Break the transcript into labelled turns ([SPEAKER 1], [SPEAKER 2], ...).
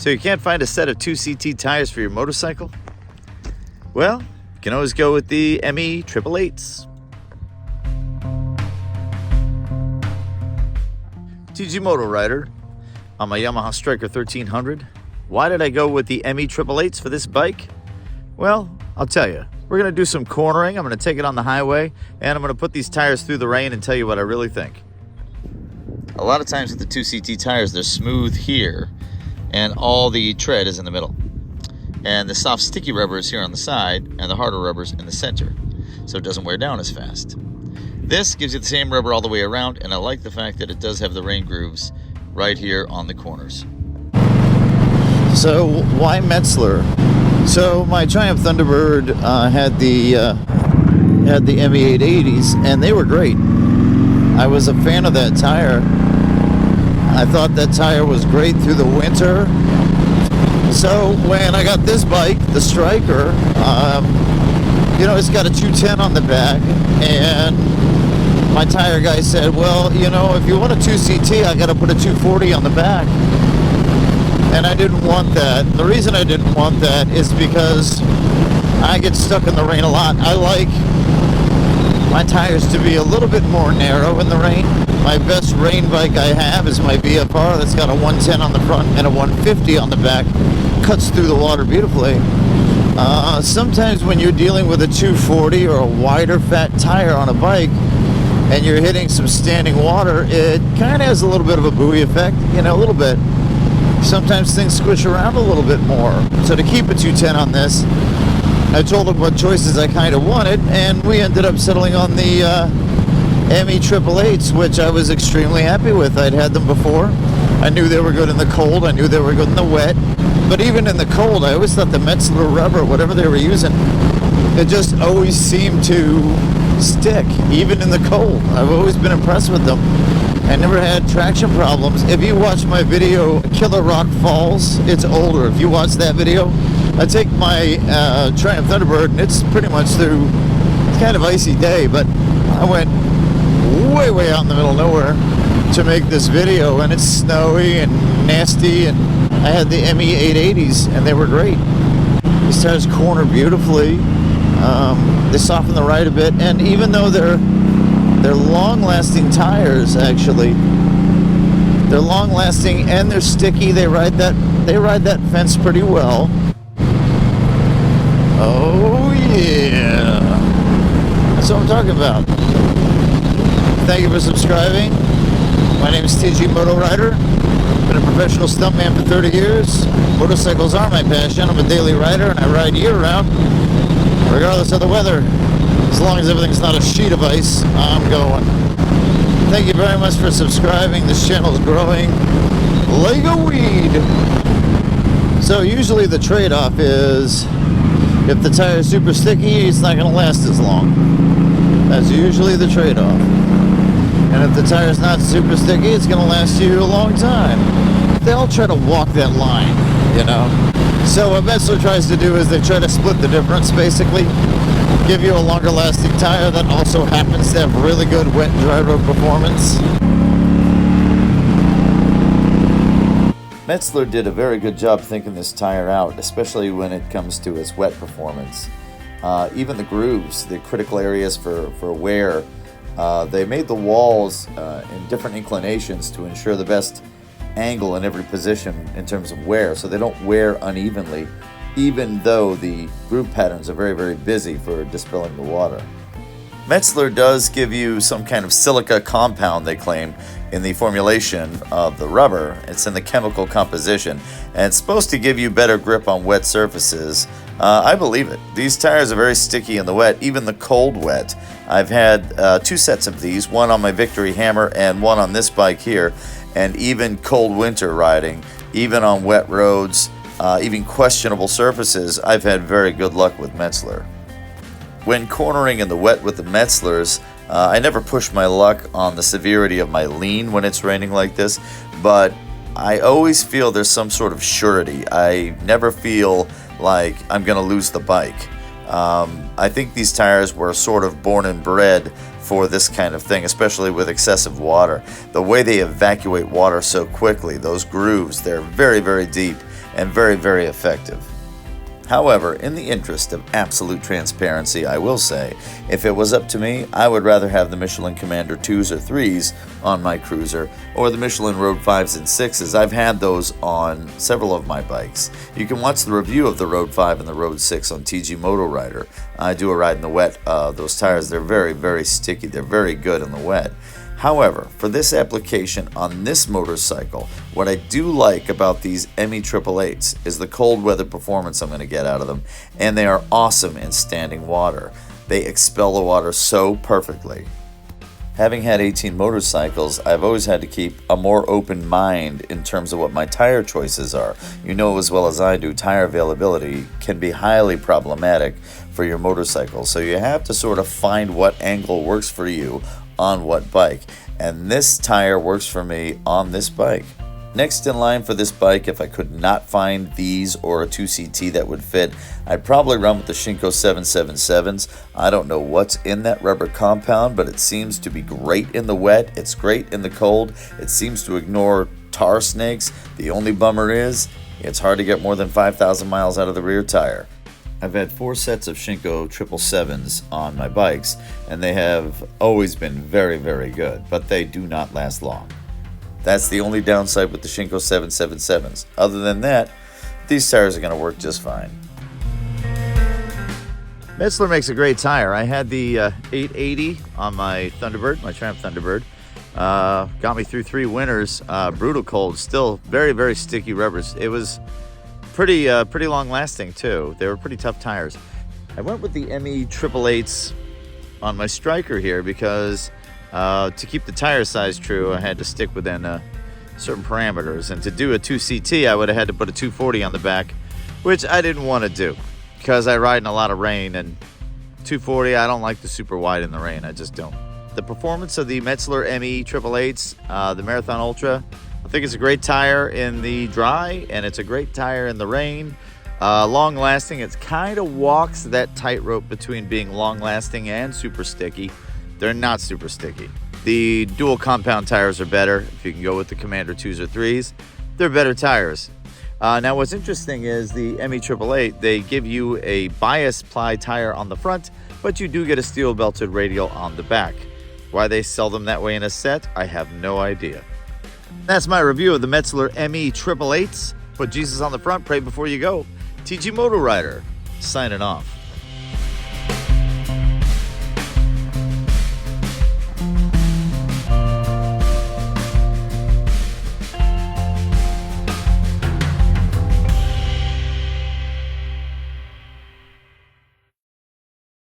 [SPEAKER 1] So you can't find a set of 2CT tires for your motorcycle? Well, you can always go with the ME888s. TG MotoRider on my Yamaha Striker 1300. Why did I go with the ME888s for this bike? Well, I'll tell you. We're going to do some cornering. I'm going to take it on the highway, and I'm going to put these tires through the rain and tell you what I really think. A lot of times with the 2CT tires, they're smooth here, and all the tread is in the middle. And the soft sticky rubber is here on the side, and the harder rubber is in the center, so it doesn't wear down as fast. This gives you the same rubber all the way around, and I like the fact that it does have the rain grooves right here on the corners. So why Metzeler? So my Triumph Thunderbird had the ME880s, and they were great. I was a fan of that tire. I thought that tire was great through the winter. So when I got this bike, the Striker, you know, it's got a 210 on the back, and my tire guy said, well, you know, if you want a 2CT, I got to put a 240 on the back. And I didn't want that. The reason I didn't want that is because I get stuck in the rain a lot. I like my tires to be a little bit more narrow in the rain. My best rain bike I have is my BFR that's got a 110 on the front and a 150 on the back. Cuts through the water beautifully. Sometimes when you're dealing with a 240 or a wider fat tire on a bike and you're hitting some standing water, it kind of has a little bit of a buoy effect, you know, a little bit. Sometimes things squish around a little bit more. So to keep a 210 on this, I told him what choices I kind of wanted, and we ended up settling on the ME888s, which I was extremely happy with. I'd had them before. I knew they were good in the cold. I knew they were good in the wet. But even in the cold, I always thought the Metzeler rubber, whatever they were using, it just always seemed to stick, even in the cold. I've always been impressed with them. I never had traction problems. If you watch my video, Killer Rock Falls, it's older. If you watch that video, I take my Triumph Thunderbird, and it's pretty much through, it's kind of icy day, but I went way out in the middle of nowhere to make this video, and it's snowy and nasty, and I had the ME880s, and they were great. These tires corner beautifully. They soften the ride a bit, and even though they're long-lasting tires, actually, they're long-lasting and they're sticky. They ride that fence pretty well. Oh yeah, that's what I'm talking about. Thank you for subscribing. My name is TG MotoRider. Been a professional stuntman for 30 years. Motorcycles are my passion. I'm a daily rider, and I ride year-round, regardless of the weather. As long as everything's not a sheet of ice, I'm going. Thank you very much for subscribing. This channel is growing like a weed. So usually the trade-off is if the tire is super sticky, it's not going to last as long. That's usually the trade-off. And if the tire is not super sticky, it's going to last you a long time. They all try to walk that line, you know. So what Metzeler tries to do is they try to split the difference, basically. Give you a longer lasting tire that also happens to have really good wet and dry road performance. Metzeler did a very good job thinking this tire out, especially when it comes to its wet performance. Even the grooves, the critical areas for wear, they made the walls in different inclinations to ensure the best angle in every position in terms of wear, so they don't wear unevenly, even though the groove patterns are very busy for dispelling the water. Metzeler does give you some kind of silica compound, they claim, in the formulation of the rubber. It's in the chemical composition, and it's supposed to give you better grip on wet surfaces. I believe it. These tires are very sticky in the wet, even the cold wet. I've had 2 sets of these, one on my Victory Hammer and one on this bike here, and even cold winter riding, even on wet roads, even questionable surfaces, I've had very good luck with Metzeler. When cornering in the wet with the Metzelers, I never push my luck on the severity of my lean when it's raining like this, but I always feel there's some sort of surety. I never feel like I'm going to lose the bike. I think these tires were sort of born and bred for this kind of thing, especially with excessive water. The way they evacuate water so quickly, those grooves, they're very deep, and very, very effective. However, in the interest of absolute transparency, I will say, if it was up to me, I would rather have the Michelin Commander 2s or 3s on my cruiser, or the Michelin Road 5s and 6s. I've had those on several of my bikes. You can watch the review of the Road 5 and the Road 6 on TG MotoRider. I do a ride in the wet. Those tires, they're very, very sticky. They're very good in the wet. However, for this application on this motorcycle, what I do like about these ME888s is the cold weather performance I'm going to get out of them, and they are awesome in standing water. They expel the water so perfectly. Having had 18 motorcycles, I've always had to keep a more open mind in terms of what my tire choices are. You know as well as I do, tire availability can be highly problematic for your motorcycle, so you have to sort of find what angle works for you on what bike, and this tire works for me on this bike. Next in line for this bike, if I could not find these or a 2CT that would fit, I'd probably run with the Shinko 777s. I don't know what's in that rubber compound, but it seems to be great in the wet, it's great in the cold, it seems to ignore tar snakes. The only bummer is, it's hard to get more than 5,000 miles out of the rear tire. I've had 4 sets of Shinko 777s on my bikes, and they have always been very, very good, but they do not last long. That's the only downside with the Shinko 777s. Other than that, these tires are going to work just fine. Metzeler makes a great tire. I had the 880 on my Thunderbird, my Triumph Thunderbird. Got me through 3 winters. Brutal cold, still very, very sticky rubbers. It was pretty long lasting too. They were pretty tough tires. I went with the ME888s on my Striker here because to keep the tire size true, I had to stick within certain parameters. And to do a 2CT, I would have had to put a 240 on the back, which I didn't want to do because I ride in a lot of rain, and 240, I don't like the super wide in the rain. I just don't. The performance of the Metzeler ME888s, the Marathon Ultra, I think it's a great tire in the dry, and it's a great tire in the rain. Long lasting, it kind of walks that tightrope between being long lasting and super sticky. They're not super sticky. The dual compound tires are better. If you can go with the Commander 2s or 3s, they're better tires. Now what's interesting is the ME888, they give you a bias ply tire on the front, but you do get a steel belted radial on the back. Why they sell them that way in a set, I have no idea. That's my review of the Metzeler ME888s. Put Jesus on the front, pray before you go. TG MotoRider, signing off.